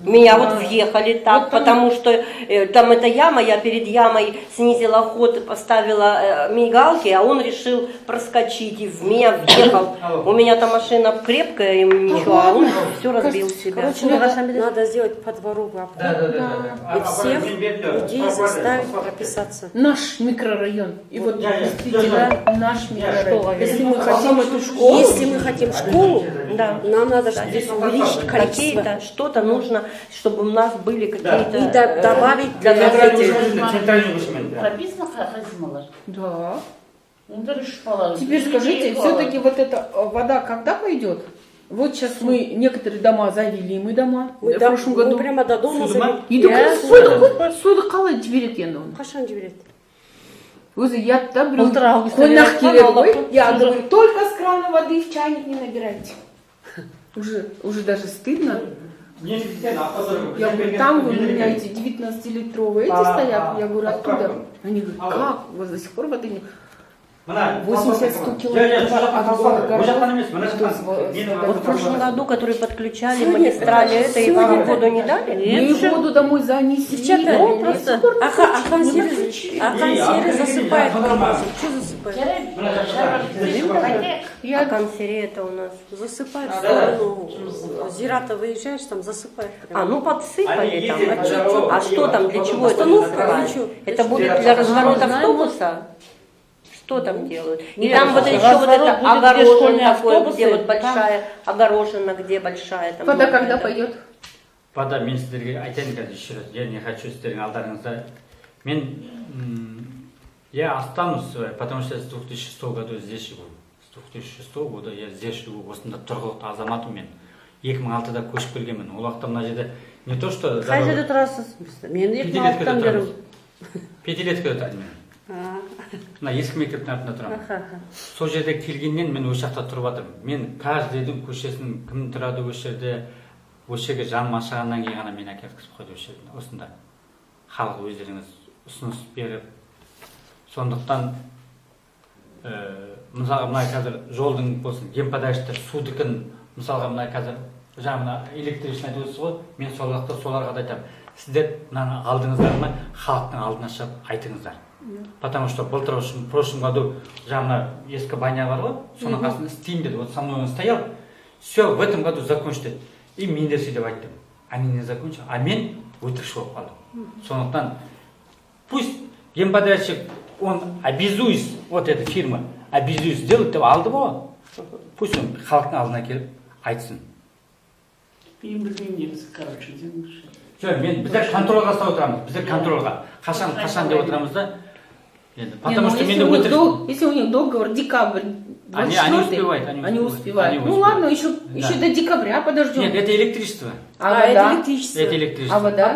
Меня вот въехали так, потому что там эта яма, я перед ямой снизила ход, поставила мигалки, а он решил проскочить и в меня въехал. У меня-то машина крепкая, ему ничего, а он все разбил себя. Короче, надо сделать по двору обход. Да. И всех людей заставить прописаться. Наш микрорайон. И вот действительно наш микрорайон. Если мы хотим эту школу, Если мы хотим школу, Да. нам надо здесь увеличить количество. Какие-то, что-то нужно, чтобы у нас были какие-то... И добавить для Центральный вышмен. Прописано Хазималар. да. Теперь Теперь скажите, все-таки вот эта вода когда пойдет? Вот сейчас мы некоторые дома завели, мы дома в прошлом году. прямо до дома Судьма? И суды қалай жібереді енді оны? Қашан жібереді? Өзі ұятта Былтыр біреу августта қонақ береді, келеді алып ғой. қойып, Я говорю, только с крана воды в чайник не набирайте. Уже даже стыдно. Я говорю, там вы меняете 19-литровые эти стоят. Я говорю, оттуда. Они говорят, как? У вас до сих пор воды нет. 80-100 километров от города. Вот в прошлом году, которые подключали магистрали, это и вам воду не дали? Мы их воду домой занесли. Девчата, Ну, просто... Ахан Сері засыпает колбасу. Что засыпает? А консерве это у нас... Засыпает в сторону. Зирата выезжаешь, там засыпает. А, ну подсыпали там. чуть-чуть. А что там, для чего это Установка, называют? для чего? Это будет для разворота автобуса? Что там делают? И там вот еще вот разворот это будет, где огорожено школьные такое, где автобусы, вот большая, огорожена, где большая. Там Вода много когда этого. пойдет? Вода, мен сіздерге айтайын қазір еще раз, я не хочу сіздердің алдарыңызда. Я останусь, потому что с 2006 года здесь живу. С 2006 года я здесь живу, осында тұрғылықты азаматым мен. 2006-да көшіп келгенмін. Ол уақытта мына жерде не то что... Қай жерде тұрасыз? Мен 2006-тан бері. Пятилеткада тұрмын мен. Мына ескі мектептің артында тұрамын. Сол жерде келгеннен мен осы жақта тұрып жатырмын. Мен каждыйдың көшесін кім тұрады осы жерде, осы жерге жаным ашығаннан кейін ғана мен әкелгізіп қойды осы жерден. Осында халық өздеріңіз ұсыныс беріп, сондықтан мысалға мына қазір жолдың болсын, гемподачтар, судыкін, мысалға мына қазір жаңа электричный айтып ғой, мен сол уақытта соларға да айтамын. Сіздер мынаны алдыңыздар ма, халықтың алдына шығып айтыңыздар. Потому что в прошлом году жаңа ескі баня бар ғой, соның қасында істеймін деді. Вот со мной он стоял. Все, в этом году закончить деді. И мен де сөйтіп айттым. Они не закончили, а мен өтірікші болып қалдым. Сондықтан пусть гемподрядчик, он обязуюсь, вот эта фирма, обязуюсь сделать, деп алды ғой. Пусть он халықтың алдына келіп айтсын. Мен білмеймін негізі, короче, демекші. Жоқ, біздер контрольға ұстап отырамыз. Біздер контрольға. Қашан деп отырамыз да. Потому что если у них договор декабрь 24, они успевают. Ну ладно, еще до декабря подождем. Нет, это электричество. Это электричество. А вода?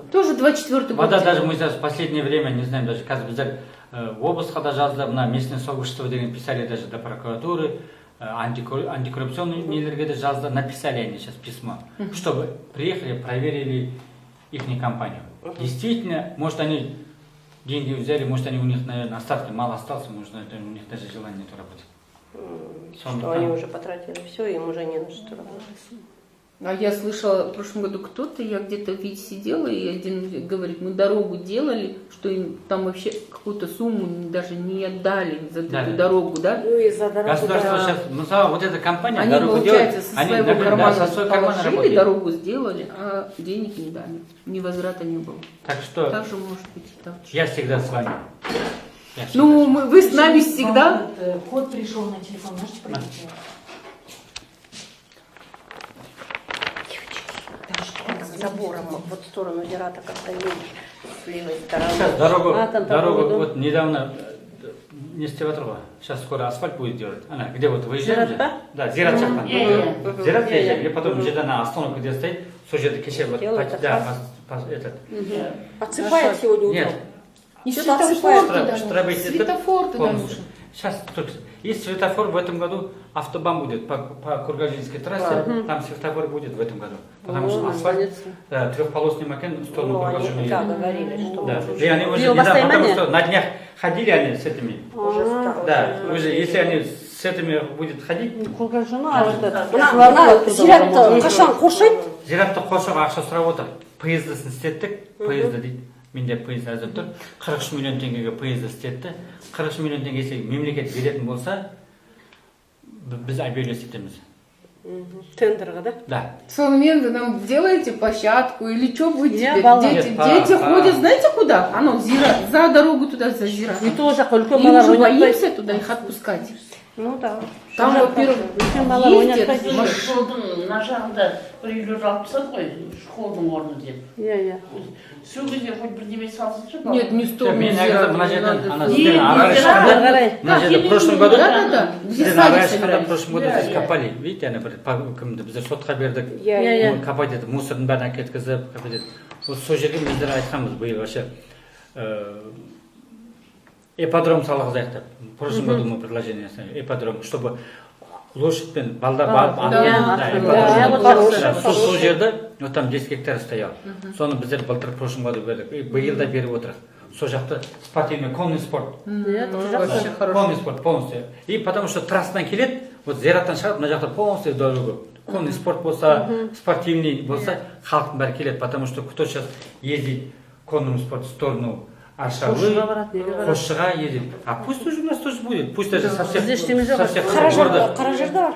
Тоже 24 год. Вода даже мы сейчас в последнее время, не знаем, даже біздер облысқа да жазды, мына местное сообщество деген писали даже до прокуратуры, антикоррупционные нелерге де жазды, написали они сейчас письмо, чтобы приехали, проверили их компанию. Действительно, может они деньги взяли, может они у них, наверное, остатки, мало остался, может это у них даже желания нету работать. Что они уже потратили все, им уже не на что работать. А я слышала в прошлом году кто-то, я где-то в Вите сидела, и один говорит, мы дорогу делали, что им там вообще какую-то сумму даже не отдали за эту дорогу, да? Ну и за дорогу, государство сейчас, ну, вот эта компания они, дорогу получается, делает, со своего кармана положили, работает. дорогу сделали, а денег не дали, ни возврата не было. Так что Так же может быть и так. я всегда с вами. Ну, вы с нами всегда. Код пришел на телефон, можете пройти? Забором вот в сторону Зирата как-то меньше, с левой стороны. Сейчас дорогу вот недавно не стеватрова. Сейчас скоро асфальт будет делать. Она где вот выезжаем же? Да, Зират жақтан. Зират выезжаем, и потом где-то на остановке где стоит, сол жерде кеше вот этот. Подсыпает сегодня утром. Нет. И Что-то светофор отсыпает. туда нужен. Светофор туда нужен. Сейчас тут есть светофор в этом году, автобан будет по Кургальинской трассе, там светофор будет в этом году. Потому что асфальт, трехполосный макен в сторону Кургальина. Да, говорили, что Да, и они уже недавно, потому что на днях ходили они с этими. уже стало. Да, уже если они с этими будет ходить. Курган жана, мына зиратты қашан қоршайды? Зиратты қоршауға ақша сұрап отыр. Поездысын істеттік. Поезды дейді. Менде поезд әзір тұр. 43 миллион теңгеге поезд істетті. 43 миллион теңгесі мемлекет беретін болса, біз объявлять етеміз. Тендерға, да? Да. Сонымен вы нам делаете площадку или что будете? Нет, Дети ходят, знаете куда? Оно, за дорогу туда, за Зира. И тоже үлкен И балалар уже ойнатпайды. боимся туда их отпускать. Ну да. Там, во-первых, Үлкен балалар ойнатпайды. Жолдың мына жағында бір үйлер алып тастады ғой, школдың орны деп. Иә. Сол кезде хоть бірдеме салсыншы. нет, не стоит. Мен әгізі мына жерден, ана Нет, сізден нет, ары нет, шыққанда, нет. мына жерде в прошлом году, Да. Где сізден садик ары шыққанда в собирались? прошлом году здесь копали. Видите, ана бір кімді біздер сотқа бердік. Иә. Копать етіп, мусордың бәрін әкеткізіп, копать етіп. Вот сол жерге біздер айтқанбыз биыл вообще ипподром салғызайық деп. В прошлом году мы предложение сделали, ипподром, чтобы лошадьпен балдар барып сол жерде, вот там 10 гектар стоял. Соны біздер былтыр в прошлом году бердік. И биыл да беріп отырық. Сол жақта спортивный, конный спорт. Вообще хорошо. Конный спорт полностью. И потому что трассадан келеді, вот зираттан шығады, мына жақта полностью дорога. Конный спорт болса, спортивный болса, халықтың бәрі келеді, потому что кто сейчас ездит в конном спорте в сторону Аршавы, Қосшыға ездит. А пусть тоже у нас тоже будет. Пусть даже совсем... Қаражарда бар.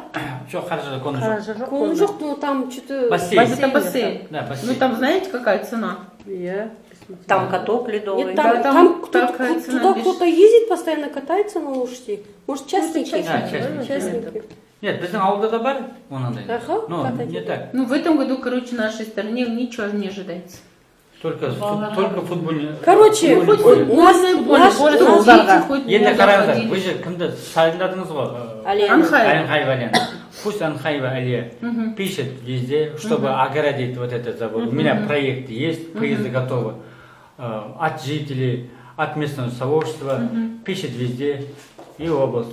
Жоқ, Қаражарда конный жоқ. Конный жоқ, ну там что-то... Бассейн. Это бассейн. Да, бассейн. Ну там знаете, какая цена? Иә. Там каток ледовый. Нет, Да, там такая цена туда без- кто-то ездит, постоянно катается на лошади. Может, частники? частники. Нет, біздің ауылда да бар, онандай. Ага, Но катать. не так. Ну в этом году, короче, в нашей стране ничего не ожидается. Только футбольный. Короче, футбольный у поле. нас поле Дети ұлдарға. хоть Енді можно қараңыздар, ходить. вы же кімді сайындадыңыз ғой? Анхай. Анхаева Алия. Пусть Анхаева Алия пишет везде, чтобы оградить вот этот завод. У меня проект есть, поезды готовы. От жителей, от местного сообщества, пишет везде, и область,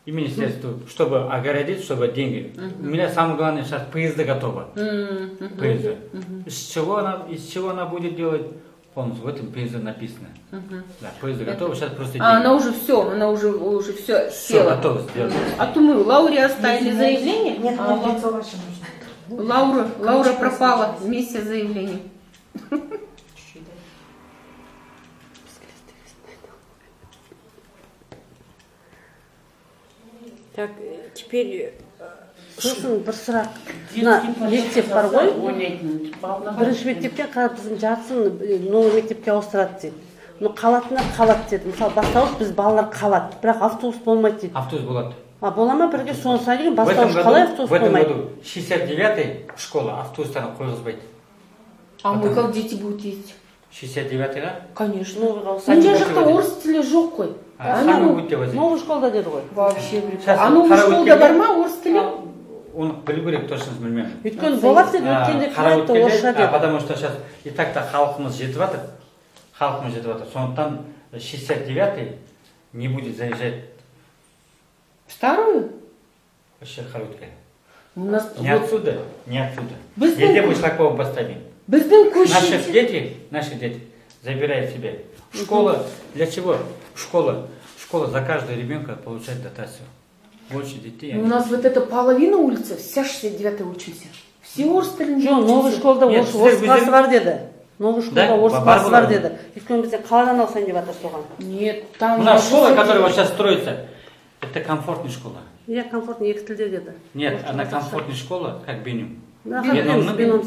и министерство, чтобы огородить, чтобы деньги. У меня самое главное сейчас поезды готовы. Поезды. Из чего она будет делать? Полностью в этом поезде написано. Да, поезды готовы, сейчас просто деньги. А она уже все Все села. готово сделать. А то мы Лауре оставили заявление. Нет, мне лицо ваше нужно. Лаура пропала вместе с заявлением. Так, теперь... Сосын бір сұрақ. Мына мектеп бар ғой. Ойнайтын балалар. Бірінші мектептен қазір біздің жартысын новый мектепке ауыстырады дейді. Ну қалатындар қалады деді. Мысалы бастауыш біз балалар қалады, бірақ автобус болмайды дейді. Автобус болады. А бола ма бірге соны сайын В этом бастауыш қалай автобус в этом болмайды? году 69-й школа автобустарын қойғызбайды. А мы как дети будут ездить? 69-ға? Конечно. Новыйға Сен ауысады. жақта орыс тілі жоқ қой. Сами будете возить. Новый школда деді ғой. Вообще прикольно. Сейчас А новый қарап школда өткенде- бар ма орыс тілі? Оны білу керек, точно білмеймін. Өйткені болады деді, өткенде Қарап қалайды орысша өткенде, деді. потому что сейчас и так-то халқымыз жетіп жатыр. Халқымыз жетіп жатыр. Сондықтан 69-й не будет заезжать Вторую? вообще Харуткая. У нас Не отсюда, не отсюда. Быстренько. Везде мы шлагбаум поставим. біздің Наши дети забирают себе. Школа, для чего? Школа за каждого ребенка получает дотацию. Больше детей. У нас вот эта половина улицы, вся 69-я учимся. Все орыс тілінде Жоқ, новый школда Нет, орыс сіздер классы бар деді. Новый школда Да, орыс бар классы бар бар. деді. Өйткені бізде қаладан алсайын деп жатыр соған. Нет, там... У нас школа, которая вот сейчас строится, это комфортная школа. Иә, комфортный екі тілде деді. Нет, она комфортная школа, как Бенюм. Да, Бенюмның Бенюм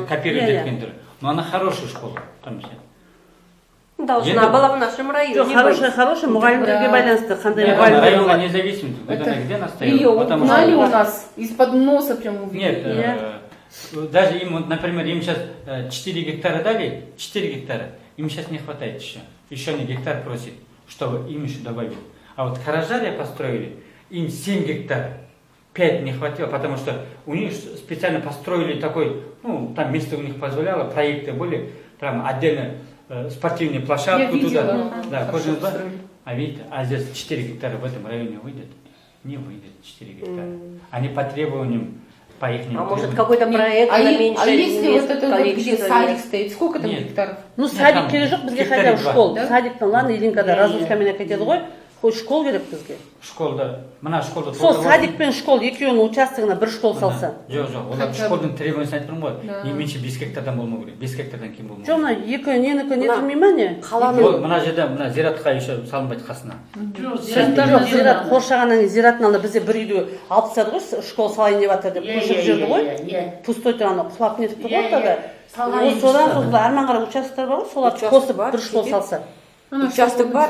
копирует Иә, иә. еткен түрі. Но она хорошая школа. Там все. Должна была в нашем районе Жоқ, быть. хороший, мұғалімдерге байланысты. Қандай Нет, мұғалімдер районно болады? независимый. Где она Ее стоит? Потому угнали что... у нас, из-под носа прям увидели. Нет, даже им, вот, например, им сейчас 4 гектара дали, 4 гектара, им сейчас не хватает еще. Еще они гектар просит, чтобы им еще добавить. А вот Каражарье построили, им 7 гектар, 5 не хватило, потому что у них специально построили такой, ну, там место у них позволяло, проекты были, прям отдельно спортивную площадку Я видела, туда. Да, хорошо кожаный двор. построили. А видите, а здесь 4 гектара в этом районе выйдет? Не выйдет 4 гектара. Они по требованиям, по их А может требованиям. какой-то проект на меньше А если вот это вот, где количество садик мест? стоит, сколько там Нет. гектаров? Ну, Нет, садик там керек жоқ, бізге гектар хотя бы два. школ. Да? Садиктан, ладно, Ильинкада разгрузкамен әкетеді ғой. Школ керек бізге. Школда, мына школда Сол садик пен школ екеуінің участогына бір школ салса. Жоқ, олар школдың требованиясын айтып тұрмын ғой. Не менше 5 гектардан болмау керек. 5 гектардан кем болмау керек. Жоқ, мына екі ненікі нетілмей ма не? Ол мына жерде мына зиратқа еще салынбайды қасына. Жоқ, зират қоршағаннан кейін зираттың алдында бізде бір үйде алып тастады ғой, школ салайын деп жатыр деп көшіріп жүрді ғой. Пустой тұрғанда құлап нетіп тұр ғой ортада. Содан соң арман қарай участоктар бар ғой, соларды қосып бір школ салса. Участок бар.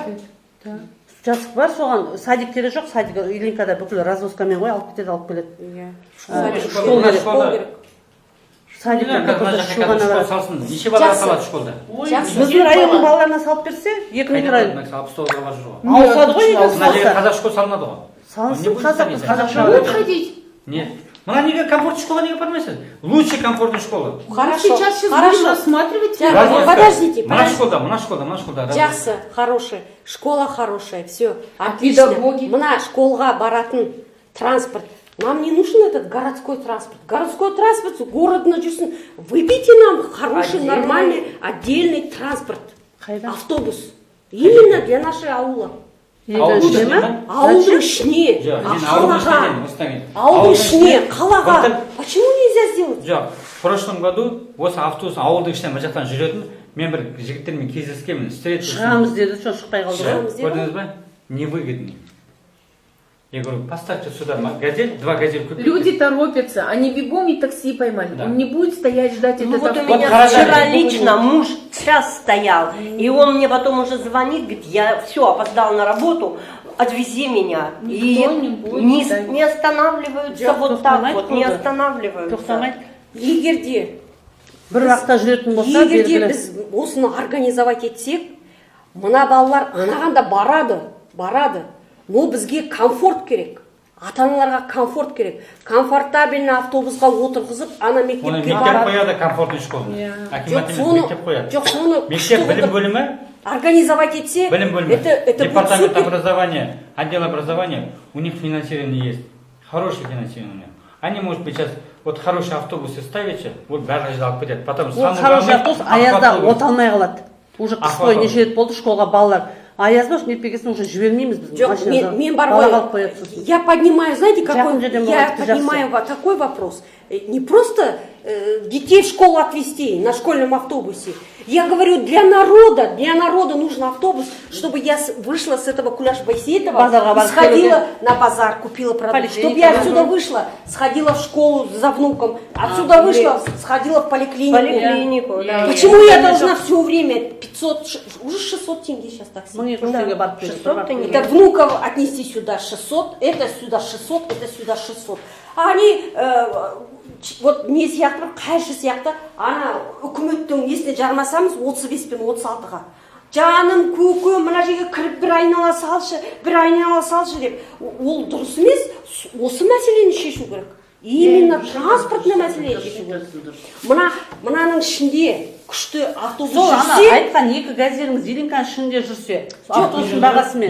Участок бар, соған садик керек жоқ, садик Ильинкада бүкіл развозкамен ғой алып кетеді, алып келеді. Школ керек. Садиктен школ салсын. Неше бала салады школда? Біздің районның балаларына салып берсе, 2000 район. Салып столға бар жүр ғой. Ауысады ғой, егер Мына жерге салса. қазақ школ салынады ғой. Салсын, қазақша. Будет ходить. Нет. Мына неге комфортный школа неге бармайсыз? Лучше комфортная школа. Хорошо, Сейчас будем хорошо. рассматривать. Подождите, Мына школда. Жақсы, хорошая, школа хорошая, все, отлично. педагоги? Мына школға баратын транспорт. Нам не нужен этот городской транспорт. Городской транспорт городно жүрсін. Выбейте нам хороший, нормальный, отдельный транспорт. Автобус. Именно для нашей аула. Ауылдың ішіне, ауылдың ішіне, қалаға. Почему нельзя сделать? Жоқ, в прошлом году осы автобус ауылдың ішінен мына жақтан жүретін, мен бір жігіттермен кездескенмін. Шығамыз деді, сол шықпай қалды ғой. Көрдіңіз ба? Невыгодный. Я говорю, поставьте сюда газель, 2 газель купите. Люди торопятся, они бегом и такси поймали. Да. Он не будет стоять ждать Ну этот вот у автобус. меня вчера лично муж час стоял, и он мне потом уже звонит, говорит, я все, опоздал на работу, отвези меня. Никто не будет ставить. не останавливаются вот так вот, не останавливаются. Тоқтамайды. Егерде Бір уақытта жүретін болса, егерде белгілі. біз осыны организовать етсек, мына балалар анағанда барады. Но бізге комфорт керек. Ата-аналарға комфорт керек. Комфортабельный автобусқа отырғызып, ана Оны мектепке мектеп барады. қояды комфортный школ. Акимат емес, мектеп қояды. Жоқ, соны Мектеп білім бөлімі, организовать етсе, білім бөлімі, это будет департамент супер. образования, отдел образования, у них финансирование есть. Хорошее финансирование у них. Они, может быть, сейчас вот хорошие автобусы ставите, вот бәрі жерде алып кетеді. Потом Ол хороший автобус аязда от алмай қалады. Уже қыс бойы неше рет болды школға балалар. Аяз ба, нетпегесін уже жібермейміз біз. Жоқ, мен бар Бала ғой, қалып қояды сосын. я поднимаю, знаете, какой, жерден я болады, поднимаю такой вопрос. Не просто детей в школу отвезти на школьном автобусе. Я говорю, для народа нужен автобус, чтобы я вышла с этого Куляш Байсейтова и сходила на базар, купила продукты. Чтобы я отсюда вышла, сходила в школу за внуком, отсюда вышла, сходила в поликлинику. Да. Почему я должна все время 500, уже 600 тенге сейчас такси? 600 тенге. Это внуков отнести сюда 600, это сюда 600, это сюда 600. А они, вот не сияқты, қайшы сияқты, ана үкіметтің есіне жармасамыз 35 пен 36-ға. Жаным, көкем, мына жерге кіріп бір айнала салшы деп. Ол дұрыс емес, осы мәселені шешу керек. Именно транспортный мәселені шешу керек. Мынаның ішінде күшті автобус Сол ана жүрсе, айтқан екі газеліңіз Ильинканың ішінде жүрсе, автобустың бағасымен.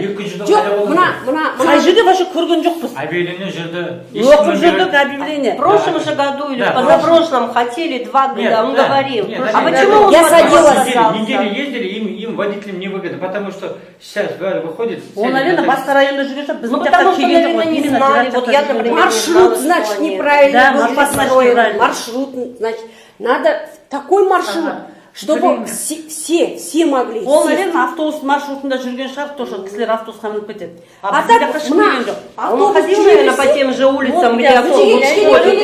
Қай жерде вообще көрген жоқпыз. Объявление жүрді. Оқып жүрдік объявление. В прошлом же году или Да, позапрошлом хотели 2 года, он говорил. А почему он Я садилась? Неделю ездили, им водителям невыгодно, потому что сейчас выходит... Он, наверное, басқа районда жүрген шығар, біздің Ну, потому жақта что, келген жоқ. наверное, не Именно знали. зират Вот жақта я, жүрген например, жоқ. маршрут, значит, название. неправильно Да, был маршрут построен. неправильно. Маршрут, значит, надо такой маршрут, чтобы все могли. Ол, сесть. наверное, автобус маршрутында жүрген шығар, то, что кісілер автобусқа мініп кетеді. А біздің так, жақта шықпаған жоқ. Он ходил, наверное, по тем же улицам, где автобус ходит, и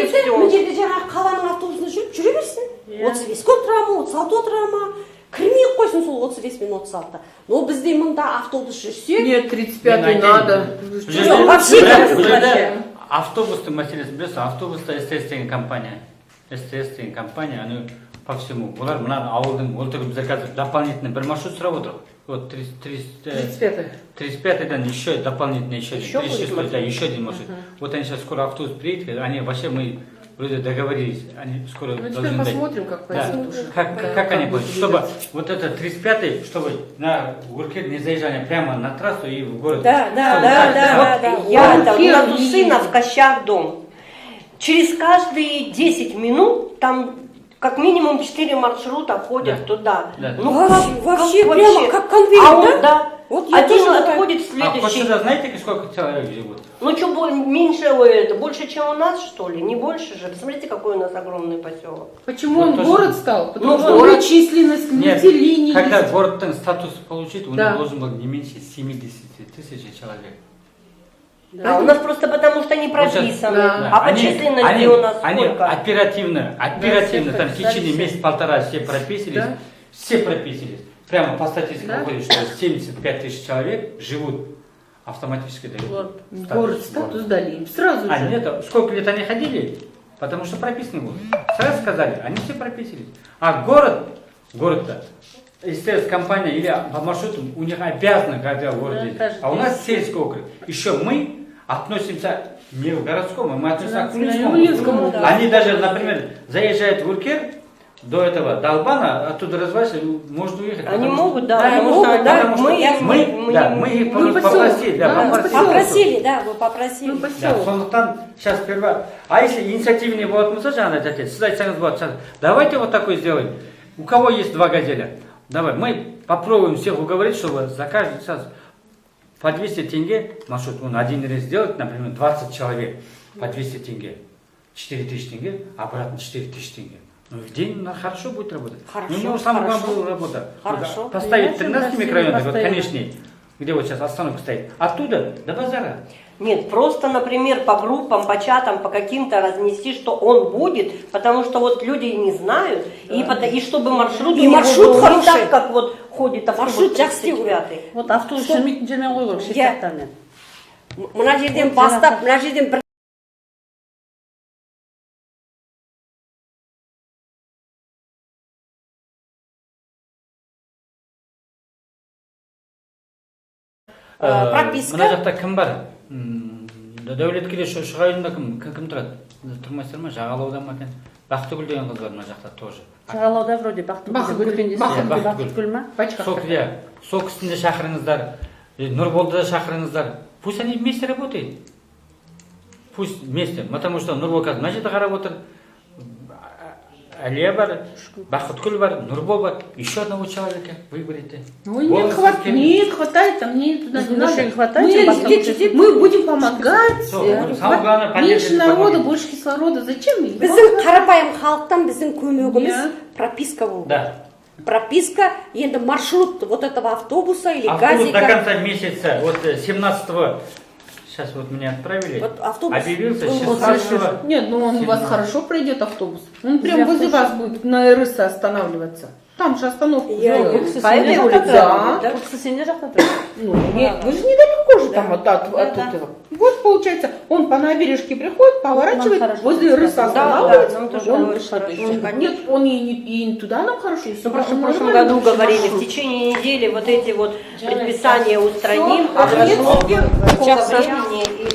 все. Мына жерде жаңағы қаланың автобусында жүре берсін. 35-ке отыра ма, 36 отыра ма, кірмей қойсын сол 35 пен 36-та. Но бізде мында автобус жүрсе, Нет, 35-й надо. вообще Автобустың мәселесін білесіз, автобуста СТС деген компания, они по всему. Олар мына ауылдың отырып біздер қазір дополнительный бір маршрут сұрап отыр. Вот 35-дан еще дополнительно еще 36, да, еще один маршрут. Вот они сейчас скоро автобус приедет, они вообще мы вроде договорились, они скоро Ну, должны теперь дать. посмотрим, как Да. пойдет уже. Как они будут, чтобы вот это 35-й, чтобы на Гуркет не заезжали прямо на трассу и в город. Да. Я там, у нас у сына в Кощах дом. Через каждые 10 минут там как минимум 4 маршрута ходят Да. туда. Да. Ну, Вообще как прямо вообще? как конвейер, А он, да? да. Вот я Один тоже отходит в А в следующий. Косчино знаете, сколько человек живут? Ну что, меньше это, больше, чем у нас, что ли? Не больше же. Посмотрите, какой у нас огромный поселок. Почему Вот он тоже- город стал? Потому Ну, что город- численность Нет, населения. когда есть. город статус получит, у Да. него должен быть не меньше 70 тысяч человек. А у нас просто потому, что они Вот сейчас- прописаны. да. А по численности у нас они сколько? оперативно, там в течение месяца-полтора все прописались, Да. все прописались. Прямо по статистике Да. выходит, что 75 тысяч человек живут автоматически дают. Город статус дали им сразу А же. нет, сколько лет они ходили? Потому что прописано было. Сразу сказали, они все прописались. А город-то, СТС компания или по маршруту, у них обязаны, когда в городе. А у нас сельский округ. Еще мы относимся не к городскому, мы относимся к Улинскому. Улинскому. Они даже, например, заезжают в Уркер, до Албана, оттуда развиваются, можно уехать. Они потому что- могут, да, Да, потому могут, что да, потому что мы их мы попросили, да, поселок. попросили. Попросили, да, вы попросили. Мы Да, поселок. сондықтан сейчас сперва. А если инициативнее болатын болса, жаңағыдай жәке, сіз айтсаңыз болады, давайте вот такой сделаем. У кого есть 2 газеля? Давай, мы попробуем всех уговорить, чтобы за каждый час по 200 тенге маршрут, он один рейс сделать, например, 20 человек по 200 тенге. 4000 тенге, обратно 4000 тенге. Ну, в день хорошо будет работать. Хорошо, Ну, у него самая хорошо. главная работа. Хорошо. Поставить 13 микрорайонов, вот Постоянно. конечный, где вот сейчас остановка стоит. Оттуда до базара. Нет, просто, например, по группам, по чатам, по каким-то разнести, что он будет, потому что вот люди не знают, и чтобы маршрут И у него маршрут был не хороший. так, как вот ходит автобус Маршрут жақсы 35-й. Вот автобус жүрмейтін жермен қою керек, шет Иә. жақтармен. Мына жерден бастап, мына жерден бір прописка. Мына жақта кім бар? Дәулеткерей шығайында кім тұрады? Тұрмайсыздар ма? Жағалауда ма екен? Бақтыгүл деген қыз бар мына жақта тоже. Жағалауда вроде Бақтыгүл өткенде Бақтыгүл ма? Сол кісіні де шақырыңыздар. Нұрболды да шақырыңыздар. Пусть они вместе работают. Пусть вместе. Потому что Нұрбол қазір мына жерде қарап отыр. Алия бар, Бақытгүл бар, Нұрбол бар. Еще одного человека выберите. Ой, нет, хватает, там мне туда не надо. Не хватает, Мы будем помогать. Все, будем. Самое главное, Меньше полезно народа, помогать. больше кислорода. Зачем? біздің қарапайым халықтан біздің көмегіміз Иә. прописка болу. Да. Прописка, енді маршрут вот этого автобуса или Автобус до газика. конца месяца, вот 17-го, сейчас вот меня отправили, Вот автобус объявился был 16-го. Нет, ну он у вас 17-го. хорошо пройдет автобус. Он прям возле вас будет на РС останавливаться. Там же остановку Я- сделали. По этой улице? Да. Бұл сенде жақта тұр. Ну, нет, вы же недалеко же там от этого. Вот получается, он по набережке приходит, поворачивает, хорошо. возле РС Да, останавливается. нам тоже он- очень хорошо. Нет, он и туда нам хорошо. и Ну, просто в он прошлом нормально году вообще говорили, в маршрут. течение недели вот эти вот предписания устраним, Всё, а прошло ответственно. сколько времени, и